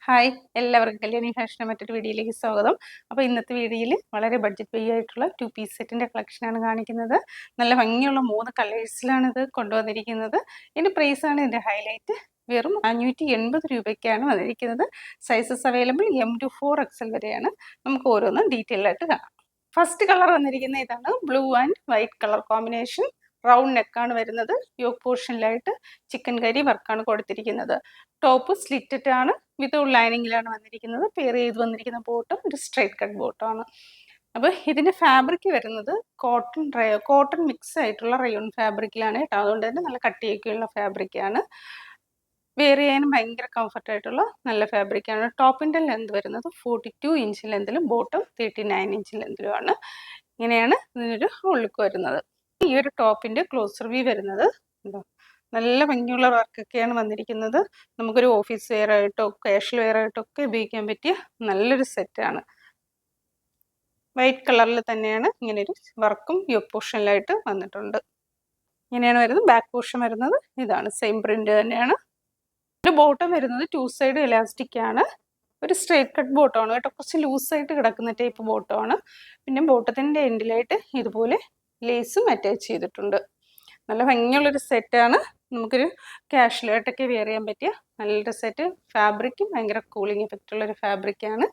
Hi, എല്ലാവർക്കും കല്യാണി ഫാഷൻ്റെ മറ്റൊരു വീഡിയോയിലേക്ക് സ്വാഗതം. അപ്പോൾ ഇന്നത്തെ വീഡിയോയിൽ വളരെ ബഡ്ജറ്റ് ഫ്രീ ആയിട്ടുള്ള 2 പീസ് സെറ്റിൻ്റെ കളക്ഷനാണ് കാണിക്കുന്നത്. നല്ല ഭംഗിയുള്ള 3 കളേഴ്സിലാണ് ഇത് കൊണ്ടുവന്നിരിക്കുന്നത്. ഇതിൻ്റെ പ്രൈസാണ് ഇതിൻ്റെ ഹൈലൈറ്റ്. വെറും 580 രൂപയ്ക്കാണ് വന്നിരിക്കുന്നത്. Sizes available M to 4XL വരെയാണ്. നമുക്ക് ഓരോന്നും ഡീറ്റെയിൽ ആയിട്ട് കാണാം. ഫസ്റ്റ് കളർ വന്നിരിക്കുന്ന ഇതാണ്. Blue and white colour combination. Round നെക്കാണ് വരുന്നത്. യോക്ക് പോർഷനിലായിട്ട് ചിക്കൻ കറി വർക്കാണ് കൊടുത്തിരിക്കുന്നത്. ടോപ്പ് സ്ലിറ്റഡ് ആണ്, വിത്തൗട്ട് ലൈനിങ്ങിലാണ് വന്നിരിക്കുന്നത്. പെയർ ചെയ്ത് വന്നിരിക്കുന്ന ബോട്ടം ഒരു സ്ട്രൈറ്റ് കട്ട് ബോട്ടമാണ്. അപ്പോൾ ഇതിൻ്റെ ഫാബ്രിക് വരുന്നത് കോട്ടൺ മിക്സ് ആയിട്ടുള്ള റയോൺ ഫാബ്രിക്കിലാണ് കേട്ടോ. അതുകൊണ്ട് തന്നെ നല്ല കട്ടിയൊക്കെയുള്ള ഫാബ്രിക്കാണ്. വെയർ ചെയ്യാനും ഭയങ്കര കംഫർട്ടായിട്ടുള്ള നല്ല ഫാബ്രിക്കാണ്. ടോപ്പിൻ്റെ ലെന്ത് വരുന്നത് 42 ഇഞ്ച് ലെന്തിലും ബോട്ടം 39 ഇഞ്ച് ലെന്തിലുമാണ്. ഇങ്ങനെയാണ് ഇതിനൊരു ലുക്ക് വരുന്നത്. ഈ ഒരു ടോപ്പിൻ്റെ ക്ലോസർ വ്യൂ വരുന്നത് എന്താ, നല്ല ഭംഗിയുള്ള വർക്കൊക്കെയാണ് വന്നിരിക്കുന്നത്. നമുക്കൊരു ഓഫീസ് വെയർ ആയിട്ടോ കാഷ്വൽ വെയർ ആയിട്ടോ ഒക്കെ ഉപയോഗിക്കാൻ പറ്റിയ നല്ലൊരു സെറ്റാണ്. വൈറ്റ് കളറിൽ തന്നെയാണ് ഇങ്ങനെയൊരു വർക്കും യോക്ക് പോർഷനിലായിട്ട് വന്നിട്ടുണ്ട്. ഇങ്ങനെയാണ് വരുന്നത്. ബാക്ക് പോർഷൻ വരുന്നത് ഇതാണ്, സെയിം പ്രിന്റ് തന്നെയാണ്. ഒരു ബോട്ടം വരുന്നത് 2 സൈഡ് ഇലാസ്റ്റിക് ആണ്. ഒരു സ്ട്രേറ്റ് കട്ട് ബോട്ടമാണ് കേട്ടോ, കുറച്ച് ലൂസായിട്ട് കിടക്കുന്ന ടൈപ്പ് ബോട്ടമാണ്. പിന്നെ ബോട്ടത്തിൻ്റെ എൻഡിലായിട്ട് ഇതുപോലെ ലേസും അറ്റാച്ച് ചെയ്തിട്ടുണ്ട്. നല്ല ഭംഗിയുള്ളൊരു സെറ്റാണ്. നമുക്കൊരു കാഷ്വലായിട്ടൊക്കെ വെയർ ചെയ്യാൻ പറ്റിയ നല്ലൊരു സെറ്റ്. ഫാബ്രിക്കും ഭയങ്കര കൂളിംഗ് എഫക്റ്റ് ഉള്ളൊരു ഫാബ്രിക്കാണ്.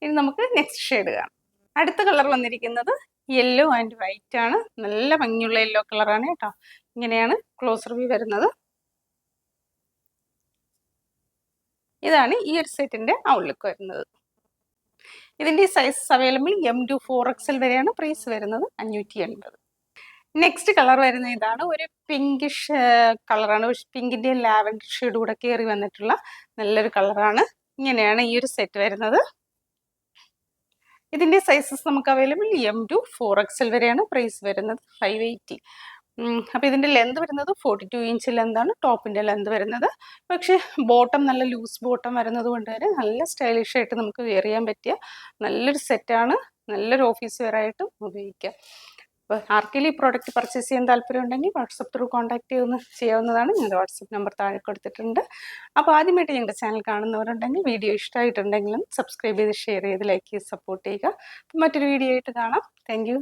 ഇനി നമുക്ക് നെക്സ്റ്റ് ഷെയ്ഡ് കാണാം. അടുത്ത കളർ വന്നിരിക്കുന്നത് യെല്ലോ ആൻഡ് വൈറ്റ് ആണ്. നല്ല ഭംഗിയുള്ള യെല്ലോ കളറാണ് കേട്ടോ. ഇങ്ങനെയാണ് ക്ലോസർ വ്യൂ വരുന്നത്. ഇതാണ് ഈ ഒരു സെറ്റിൻ്റെ ഔട്ട്ലുക്ക് വരുന്നത്. ഇതിൻ്റെ sizes available M to 4XL വരെയാണ്. പ്രൈസ് വരുന്നത് 580. നെക്സ്റ്റ് കളർ വരുന്ന ഇതാണ്. ഒരു പിങ്കിഷ് കളറാണ്. പിങ്കിൻ്റെ ലാവൻഡർ ഷെയ്ഡ് കൂടെ കയറി വന്നിട്ടുള്ള നല്ലൊരു കളറാണ്. ഇങ്ങനെയാണ് ഈ ഒരു സെറ്റ് വരുന്നത്. ഇതിൻ്റെ സൈസസ് നമുക്ക് അവൈലബിൾ M to 4XL വരെയാണ്. പ്രൈസ് വരുന്നത് 580. അപ്പോൾ ഇതിൻ്റെ ലെന്ത് വരുന്നത് 42 ഇഞ്ച് ലെന്താണ് ടോപ്പിൻ്റെ ലെന്ത് വരുന്നത്. പക്ഷേ ബോട്ടം നല്ല ലൂസ് ബോട്ടം വരുന്നത് കൊണ്ട് തന്നെ നല്ല സ്റ്റൈലിഷ് ആയിട്ട് നമുക്ക് വെയർ ചെയ്യാൻ പറ്റിയ നല്ലൊരു സെറ്റാണ്. നല്ലൊരു ഓഫീസ് വെയർ ആയിട്ടും ഉപയോഗിക്കാം. അപ്പോൾ ആർക്കെങ്കിലും ഈ പ്രോഡക്റ്റ് പർച്ചേസ് ചെയ്യാൻ താല്പര്യം ഉണ്ടെങ്കിൽ വാട്സപ്പ് ത്രൂ കോൺടാക്ട് ചെയ്യാവുന്നതാണ്. ഞങ്ങളുടെ വാട്സപ്പ് നമ്പർ താഴെ കൊടുത്തിട്ടുണ്ട്. അപ്പോൾ ആദ്യമായിട്ട് ഞങ്ങളുടെ ചാനൽ കാണുന്നവരുണ്ടെങ്കിൽ വീഡിയോ ഇഷ്ടമായിട്ടുണ്ടെങ്കിലും സബ്സ്ക്രൈബ് ചെയ്ത് ഷെയർ ചെയ്ത് ലൈക്ക് ചെയ്ത് സപ്പോർട്ട് ചെയ്യുക. അപ്പോൾ മറ്റൊരു വീഡിയോ ആയിട്ട് കാണാം. Thank you.